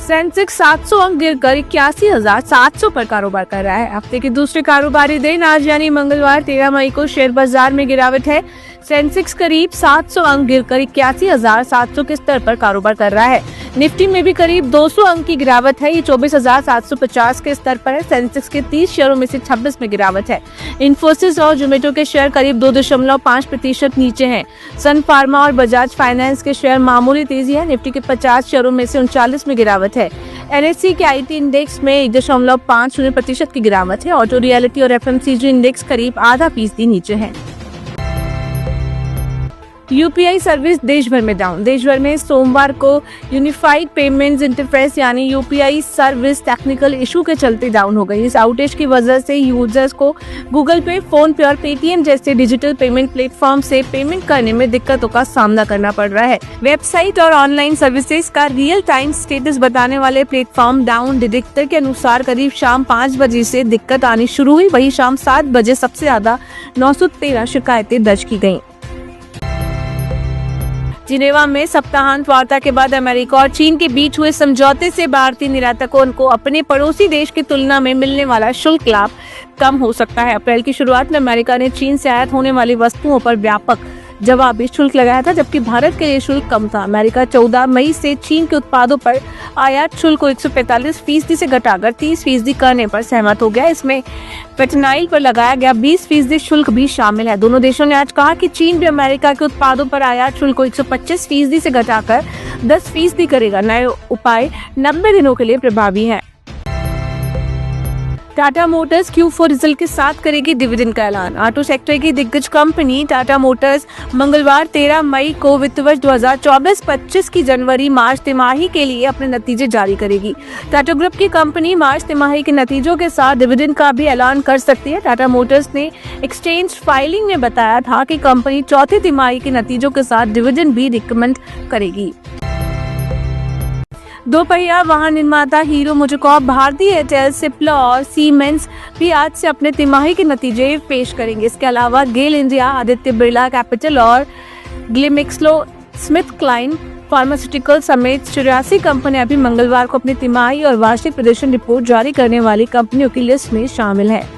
Sensex 700 अंक गिरकर 81,700 पर कारोबार कर रहा है। हफ्ते के दूसरे कारोबारी दिन आज यानी मंगलवार 13 मई को शेयर बाजार में गिरावट है। सेंसेक्स करीब 700 अंक गिरकर 81,700 के स्तर पर कारोबार कर रहा है। निफ्टी में भी करीब 200 अंक की गिरावट है। ये 24,750 के स्तर पर है। सेंसेक्स के 30 शेयरों में से 26 में गिरावट है। इन्फोसिस और जोमेटो के शेयर करीब 2.5% नीचे हैं। सन फार्मा और बजाज फाइनेंस के शेयर मामूली तेजी है। निफ्टी के 50 शेयरों में से 39 में गिरावट है। NSE के IT इंडेक्स में 1.50% की गिरावट है। ऑटो रियलिटी और FMCG इंडेक्स करीब आधा फीसदी नीचे है। UPI सर्विस देश भर में डाउन। देश भर में सोमवार को यूनिफाइड पेमेंट्स इंटरफेस यानी UPI सर्विस टेक्निकल इशू के चलते डाउन हो गई। इस आउटेज की वजह से यूजर्स को गूगल पे, फोन पे और पेटीएम जैसे डिजिटल पेमेंट प्लेटफॉर्म से पेमेंट करने में दिक्कतों का सामना करना पड़ रहा है। वेबसाइट और ऑनलाइन सर्विसेज का रियल टाइम स्टेटस बताने वाले प्लेटफॉर्म डाउन डिटेक्टर के अनुसार करीब शाम 5 बजे से दिक्कत आनी शुरू हुई। वहीं शाम 7 बजे सबसे ज्यादा 913 शिकायतें दर्ज की गयी। जिनेवा में सप्ताहांत वार्ता के बाद अमेरिका और चीन के बीच हुए समझौते से भारतीय निर्यातकों को अपने पड़ोसी देश की तुलना में मिलने वाला शुल्क लाभ कम हो सकता है। अप्रैल की शुरुआत में अमेरिका ने चीन से आयात होने वाली वस्तुओं पर व्यापक जवाबी शुल्क लगाया था, जबकि भारत के लिए शुल्क कम था। अमेरिका 14 मई से चीन के उत्पादों पर आयात शुल्क को 145% से घटाकर 30% करने पर सहमत हो गया। इसमें फेंटनाइल पर लगाया गया 20% शुल्क भी शामिल है। दोनों देशों ने आज कहा कि चीन भी अमेरिका के उत्पादों पर आयात शुल्क को 125% से घटाकर 10% करेगा। नए उपाय 90 दिनों के लिए प्रभावी है। टाटा मोटर्स Q4 रिजल्ट के साथ करेगी डिविडेंड का ऐलान। ऑटो सेक्टर की दिग्गज कंपनी टाटा मोटर्स मंगलवार 13 मई को वित्त वर्ष 2024-25 की जनवरी-मार्च तिमाही के लिए अपने नतीजे जारी करेगी। टाटा ग्रुप की कंपनी मार्च तिमाही के नतीजों के साथ डिविडेंड का भी ऐलान कर सकती है। टाटा मोटर्स ने एक्सचेंज फाइलिंग में बताया था कि कंपनी चौथी तिमाही के नतीजों के साथ डिविडेंड भी रिकमेंड करेगी। दोपहिया वाहन निर्माता हीरो मोटोकॉर्प, भारतीय एयरटेल, सिप्ला और सीमेंस भी आज से अपने तिमाही के नतीजे पेश करेंगे। इसके अलावा गेल इंडिया, आदित्य बिरला कैपिटल और ग्लेक्सोस्मिथक्लाइन फार्मास्यूटिकल समेत 84 कंपनियां भी मंगलवार को अपनी तिमाही और वार्षिक प्रदर्शन रिपोर्ट जारी करने वाली कंपनियों की लिस्ट में शामिल है।